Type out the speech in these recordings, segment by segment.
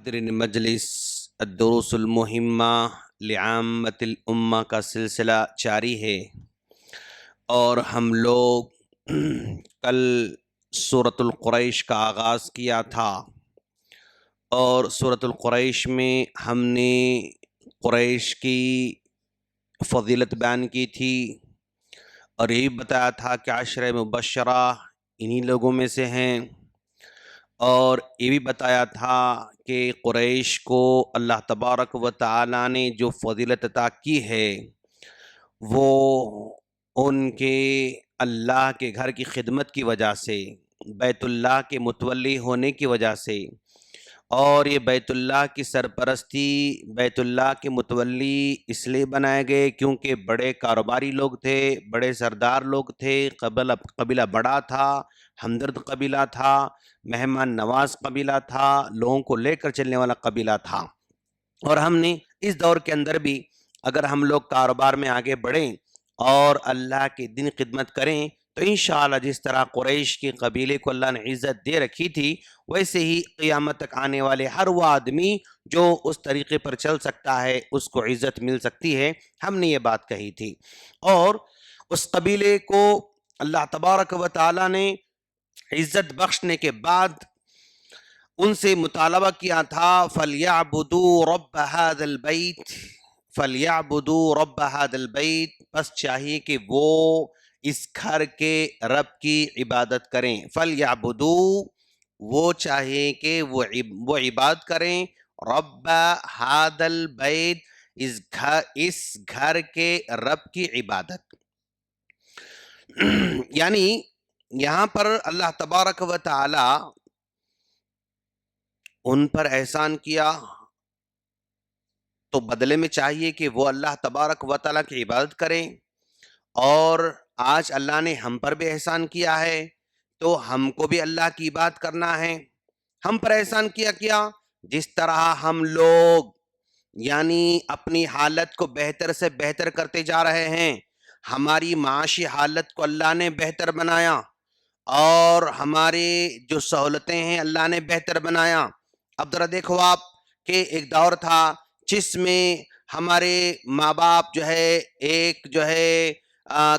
حاضرین مجلس الدروس المہمہ لعامۃ الامہ کا سلسلہ جاری ہے، اور ہم لوگ کل سورۃ القریش کا آغاز کیا تھا، اور سورۃ القریش میں ہم نے قریش کی فضیلت بیان کی تھی، اور یہی بتایا تھا کہ عشرہ مبشرہ انہی لوگوں میں سے ہیں، اور یہ بھی بتایا تھا کہ قریش کو اللہ تبارک و تعالی نے جو فضیلت عطا کی ہے وہ ان کے اللہ کے گھر کی خدمت کی وجہ سے، بیت اللہ کے متولی ہونے کی وجہ سے، اور یہ بیت اللہ کی سرپرستی بیت اللہ کے متولی اس لیے بنائے گئے کیونکہ بڑے کاروباری لوگ تھے، بڑے سردار لوگ تھے، قبیلہ بڑا تھا، ہمدرد قبیلہ تھا، مہمان نواز قبیلہ تھا، لوگوں کو لے کر چلنے والا قبیلہ تھا۔ اور ہم نے اس دور کے اندر بھی اگر ہم لوگ کاروبار میں آگے بڑھیں اور اللہ کے دین خدمت کریں تو انشاءاللہ جس طرح قریش کے قبیلے کو اللہ نے عزت دے رکھی تھی، ویسے ہی قیامت تک آنے والے ہر وہ آدمی جو اس طریقے پر چل سکتا ہے اس کو عزت مل سکتی ہے۔ ہم نے یہ بات کہی تھی، اور اس قبیلے کو اللہ تبارک و تعالی نے عزت بخشنے کے بعد ان سے مطالبہ کیا تھا فَلْيَعْبُدُوا رَبَّ هَذَا الْبَيْتِ فَلْيَعْبُدُوا رَبَّ هَذَا الْبَيْتِ، بس چاہیے کہ وہ اس گھر کے رب کی عبادت کریں۔ فَلْيَعْبُدُوا، وہ چاہیے کہ وہ عبادت کریں، رب هَذَا الْبَيْتِ، اس گھر کے رب کی عبادت۔ یعنی یہاں پر اللہ تبارک و تعالی ان پر احسان کیا تو بدلے میں چاہیے کہ وہ اللہ تبارک و تعالی کی عبادت کریں، اور آج اللہ نے ہم پر بھی احسان کیا ہے تو ہم کو بھی اللہ کی عبادت کرنا ہے۔ ہم پر احسان کیا جس طرح ہم لوگ یعنی اپنی حالت کو بہتر سے بہتر کرتے جا رہے ہیں، ہماری معاشی حالت کو اللہ نے بہتر بنایا، اور ہمارے جو سہولتیں ہیں اللہ نے بہتر بنایا۔ اب ذرا دیکھو آپ کہ ایک دور تھا جس میں ہمارے ماں باپ ایک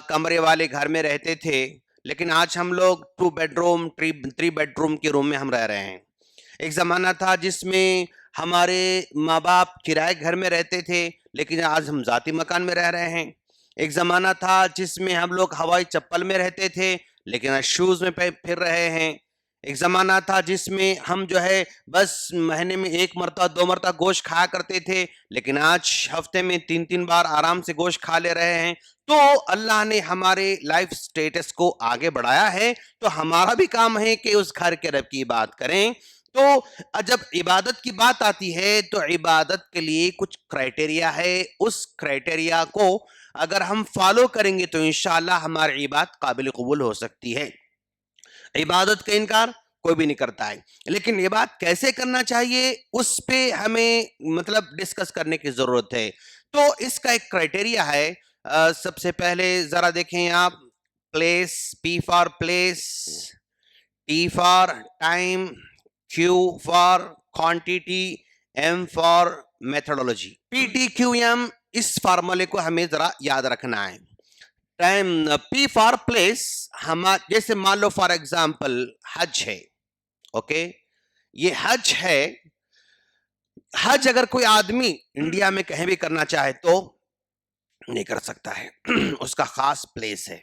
کمرے والے گھر میں رہتے تھے، لیکن آج ہم لوگ 2 بیڈروم 3 بیڈروم کے روم میں ہم رہ رہے ہیں۔ ایک زمانہ تھا جس میں ہمارے ماں باپ کرائے گھر میں رہتے تھے، لیکن آج ہم ذاتی مکان میں رہ رہے ہیں۔ ایک زمانہ تھا جس میں ہم لوگ ہوائی چپل میں رہتے تھے، لیکن آج شوز میں پھر رہے ہیں۔ ایک زمانہ تھا جس میں ہم بس مہینے میں 1 مرتبہ 2 مرتبہ گوشت کھایا کرتے تھے، لیکن آج ہفتے میں 3 بار آرام سے گوشت کھا لے رہے ہیں۔ تو اللہ نے ہمارے لائف سٹیٹس کو آگے بڑھایا ہے، تو ہمارا بھی کام ہے کہ اس گھر کے رب کی بات کریں۔ تو جب عبادت کی بات آتی ہے تو عبادت کے لیے کچھ کرائٹیریا ہے، اس کرائٹیریا کو اگر ہم فالو کریں گے تو انشاءاللہ ہماری عبادت قابل قبول ہو سکتی ہے۔ عبادت کا انکار کوئی بھی نہیں کرتا ہے، لیکن یہ بات کیسے کرنا چاہیے اس پہ ہمیں ڈسکس کرنے کی ضرورت ہے۔ تو اس کا ایک کرائٹیریا ہے، سب سے پہلے ذرا دیکھیں آپ، place, P for place, T for time, Q for quantity, M for methodology. P T Q M, اس فارمولے کو ہمیں ذرا یاد رکھنا ہے۔ ٹائم، پی فار پلیس، جیسے مان لو فار ایگزامپل حج ہے، اوکے، یہ حج ہے۔ حج اگر کوئی آدمی انڈیا میں کہیں بھی کرنا چاہے تو نہیں کر سکتا ہے، اس کا خاص پلیس ہے،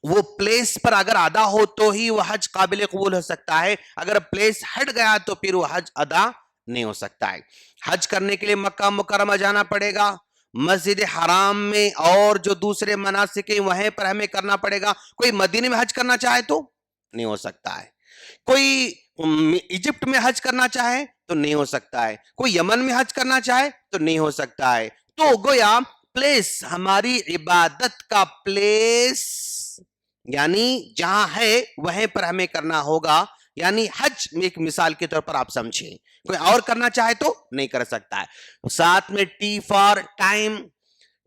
وہ پلیس پر اگر ادا ہو تو ہی وہ حج قابل قبول ہو سکتا ہے، اگر پلیس ہٹ گیا تو پھر وہ حج ادا نہیں ہو سکتا ہے۔ حج کرنے کے لیے مکہ مکرمہ جانا پڑے گا، مسجد حرام میں اور جو دوسرے مناسک ہیں وہیں پر ہمیں کرنا پڑے گا۔ کوئی مدینے میں حج کرنا چاہے تو نہیں ہو سکتا ہے، کوئی ایجپٹ میں حج کرنا چاہے تو نہیں ہو سکتا ہے، کوئی یمن میں حج کرنا چاہے تو نہیں ہو سکتا ہے۔ تو گویا پلیس، ہماری عبادت کا پلیس یعنی جہاں ہے وہیں پر ہمیں کرنا ہوگا، یعنی حج میں ایک مثال کے طور پر آپ سمجھیں، کوئی اور کرنا چاہے تو نہیں کر سکتا ہے۔ ساتھ میں ٹی فار ٹائم،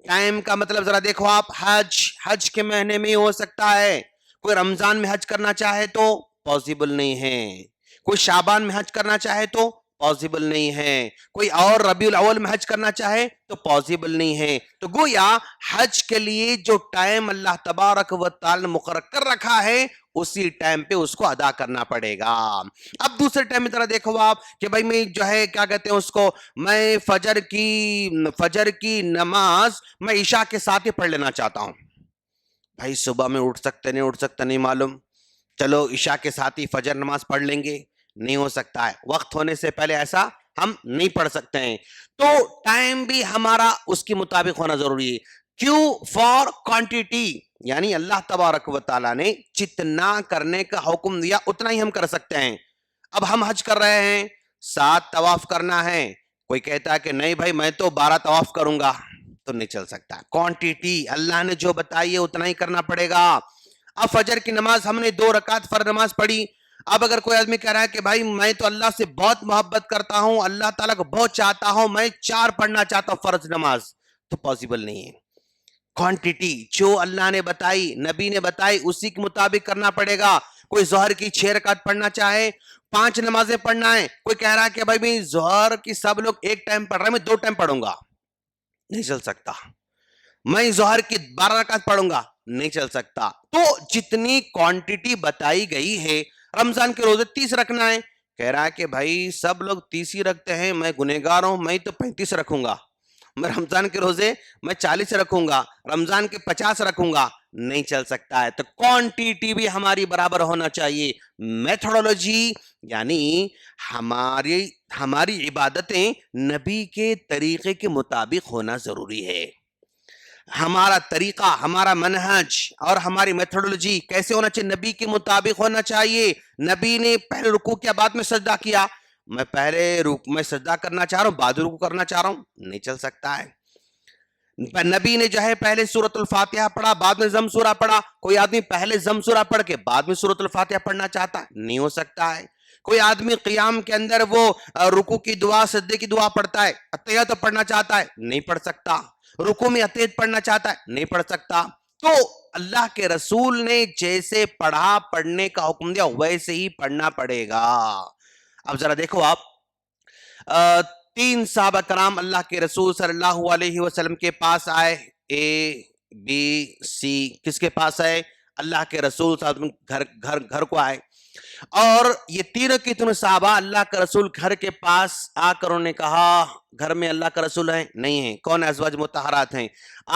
ٹائم کا مطلب ذرا دیکھو آپ، حج کے مہینے میں ہو سکتا ہے، کوئی رمضان میں حج کرنا چاہے تو پاسبل نہیں ہے، کوئی شعبان میں حج کرنا چاہے تو پاسبل نہیں ہے. کوئی اور ربیع الاول میں حج کرنا چاہے تو پاسبل نہیں ہے. تو گویا حج کے لیے جو ٹائم اللہ تبارک و تعالی نے مقرر کر رکھا ہے اسی ٹائم پہ اس کو ادا کرنا پڑے گا. اب دوسرے ٹائم میں ذرا دیکھو آپ کہ بھائی میں جو ہے کیا کہتے ہیں اس کو، میں فجر کی نماز میں عشاء کے ساتھ ہی پڑھ لینا چاہتا ہوں. بھائی صبح میں اٹھ سکتے نہیں معلوم، چلو عشاء کے ساتھ ہی فجر نماز پڑھ لیں گے. نہیں ہو سکتا ہے، وقت ہونے سے پہلے ایسا ہم نہیں پڑھ سکتے ہیں. تو ٹائم بھی ہمارا اس کے مطابق ہونا ضروری ہے. کیوں؟ فار کوانٹیٹی، یعنی اللہ تبارک و تعالیٰ نے جتنا کرنے کا حکم دیا اتنا ہی ہم کر سکتے ہیں. اب ہم حج کر رہے ہیں، 7 طواف کرنا ہے، کوئی کہتا ہے کہ نہیں بھائی میں تو 12 طواف کروں گا، تو نہیں چل سکتا. کوانٹیٹی اللہ نے جو بتائی ہے اتنا ہی کرنا پڑے گا. اب فجر کی نماز ہم نے 2 رکعت فرض نماز پڑھی. اب اگر کوئی آدمی کہہ رہا ہے کہ بھائی میں تو اللہ سے بہت محبت کرتا ہوں، اللہ تعالیٰ کو بہت چاہتا ہوں، میں 4 پڑھنا چاہتا ہوں فرض نماز، تو پاسبل نہیں ہے. کوانٹیٹی جو اللہ نے بتائی، نبی نے بتائی، اسی کے مطابق کرنا پڑے گا. کوئی ظہر کی 6 رکعت پڑھنا چاہے، 5 نمازیں پڑھنا ہے، کوئی کہہ رہا ہے کہ بھائی میں ظہر کی سب لوگ ایک ٹائم پڑھ رہے ہیں، میں 2 ٹائم پڑھوں گا، نہیں چل سکتا. میں ظہر کی 12 رکعت پڑھوں گا، نہیں چل سکتا. تو جتنی کوانٹیٹی بتائی گئی ہے، رمضان کے روزے 30 رکھنا ہے، کہہ رہا ہے کہ بھائی سب لوگ 30 ہی رکھتے ہیں، میں گنہگار ہوں، میں تو 35 رکھوں گا. میں رمضان کے روزے میں 40 رکھوں گا، رمضان کے 50 رکھوں گا، نہیں چل سکتا ہے. تو کوانٹیٹی بھی ہماری برابر ہونا چاہیے. میتھڈولوجی یعنی ہماری عبادتیں نبی کے طریقے کے مطابق ہونا ضروری ہے. ہمارا طریقہ، ہمارا منہج اور ہماری میتھڈولوجی کیسے ہونا چاہیے؟ نبی کے مطابق ہونا چاہیے. نبی نے پہلے رکوع کیا، بعد میں سجدہ کیا، میں پہلے میں سجدہ کرنا چاہ رہا ہوں، بعد رکوع کرنا چاہ رہا ہوں، نہیں چل سکتا ہے. نبی نے جو ہے پہلے سورۃ الفاتحہ پڑھا، بعد میں ضم سورہ پڑھا. کوئی آدمی پہلے ضم سورہ پڑھ کے بعد میں سورۃ الفاتحہ پڑھنا چاہتا ہے، نہیں ہو سکتا ہے. کوئی آدمی قیام کے اندر وہ رکوع کی دعا، سجدے کی دعا پڑھتا ہے، اتحیات پڑھنا چاہتا ہے، نہیں پڑھ سکتا. رکوع میں اتحیات پڑھنا چاہتا ہے، نہیں پڑھ سکتا. تو اللہ کے رسول نے جیسے پڑھنے کا حکم دیا ویسے ہی پڑھنا پڑے گا. اب ذرا دیکھو آپ، 3 صحابہ کرام اللہ کے رسول صلی اللہ علیہ وسلم کے پاس آئے. ABC کس کے پاس آئے؟ اللہ کے رسول صلی اللہ علیہ وسلم گھر کو آئے. اور یہ تینوں کی تینوں صحابہ اللہ کا رسول گھر کے پاس آ کر انہوں نے کہا گھر میں اللہ کا رسول ہے؟ نہیں ہے. کون؟ ازواج مطہرات ہیں.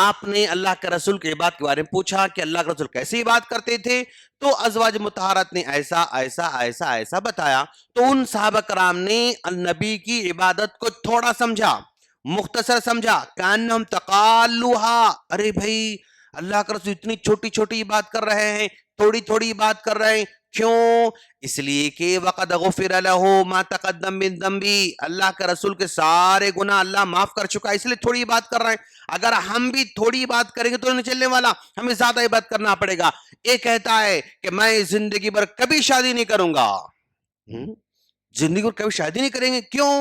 آپ نے اللہ کے رسول کی عبادت کے بارے میں پوچھا کہ اللہ کے رسول کیسے عبادت کرتے تھے؟ تو ازواج مطہرات نے ایسا ایسا ایسا ایسا بتایا. تو ان صحابہ کرام نے نبی کی عبادت کو تھوڑا سمجھا، مختصر سمجھا، کانہم تقالوہا، ارے بھائی اللہ کا رسول اتنی چھوٹی چھوٹی بات کر رہے ہیں، تھوڑی تھوڑی بات کر رہے ہیں. کیوں؟ اس لیے کہ وقد غفر له ما تقدم من ذنبی، اللہ کے رسول کے سارے گناہ اللہ معاف کر چکا ہے، اس لیے تھوڑی بات کر رہے ہیں. اگر ہم بھی تھوڑی بات کریں گے تو نہیں چلنے والا، ہمیں زیادہ بات کرنا پڑے گا. یہ کہتا ہے کہ میں زندگی بھر کبھی شادی نہیں کروں گا. زندگی بھر کبھی شادی نہیں کریں گے. کیوں؟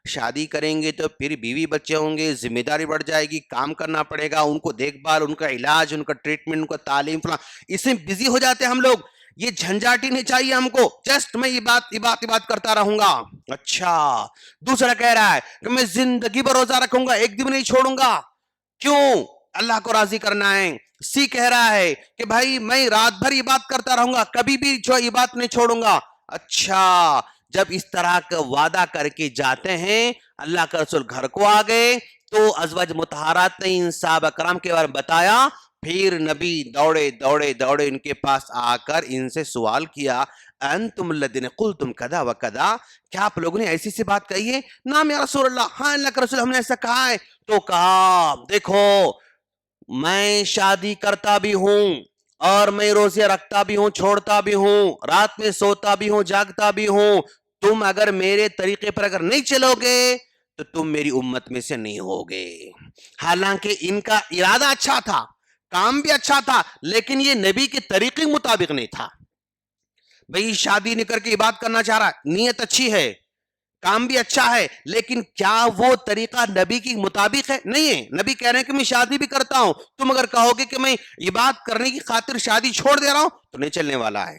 شادی کریں گے تو پھر بیوی بچے ہوں گے، ذمہ داری بڑھ جائے گی، کام کرنا پڑے گا، ان کو دیکھ بھال، ان کا علاج، ان کا ٹریٹمنٹ، ان کا تعلیم فلاں، اس میں بزی ہو جاتے ہیں ہم لوگ. یہ جھنجھاٹ ہی نہیں چاہیے ہم کو، جسٹ میں یہ بات کرتا رہوں گا. اچھا، دوسرا کہہ رہا ہے کہ میں زندگی بھر روزہ رکھوں گا، ایک دن نہیں چھوڑوں گا. کیوں؟ اللہ کو راضی کرنا ہے. سی کہہ رہا ہے کہ بھائی میں رات بھر یہ بات کرتا رہوں گا، کبھی بھی یہ بات نہیں چھوڑوں گا. اچھا، جب اس طرح کا وعدہ کر کے جاتے ہیں، اللہ کا رسول گھر کو آ گئے تو ازواج مطہرات نے ان صحابہ کرام کے بارے میں بتایا. پھر نبی دوڑے دوڑے دوڑے ان کے پاس آ کر ان سے سوال کیا، انتم الذین قلتم کذا و کذا، کیا آپ لوگوں نے ایسی سی بات کہی ہے؟ نام یا رسول اللہ، ہاں اللہ کا رسول ہم نے ایسا کہا ہے. تو کہا دیکھو میں شادی کرتا بھی ہوں اور میں روزے رکھتا بھی ہوں، چھوڑتا بھی ہوں، رات میں سوتا بھی ہوں، جاگتا بھی ہوں. تم اگر میرے طریقے پر اگر نہیں چلو گے تو تم میری امت میں سے نہیں ہوگے. حالانکہ ان کا ارادہ اچھا تھا، کام بھی اچھا تھا، لیکن یہ نبی کے طریقے کے مطابق نہیں تھا. بھئی شادی نہیں کر کے عبادت کرنا چاہ رہا ہے، نیت اچھی ہے، کام بھی اچھا ہے، لیکن کیا وہ طریقہ نبی کے مطابق ہے؟ نہیں ہے. نبی کہہ رہے ہیں کہ میں شادی بھی کرتا ہوں، تم اگر کہو گے کہ میں عبادت کرنے کی خاطر شادی چھوڑ دے رہا ہوں تو نہیں چلنے والا ہے.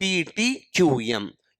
PTQM,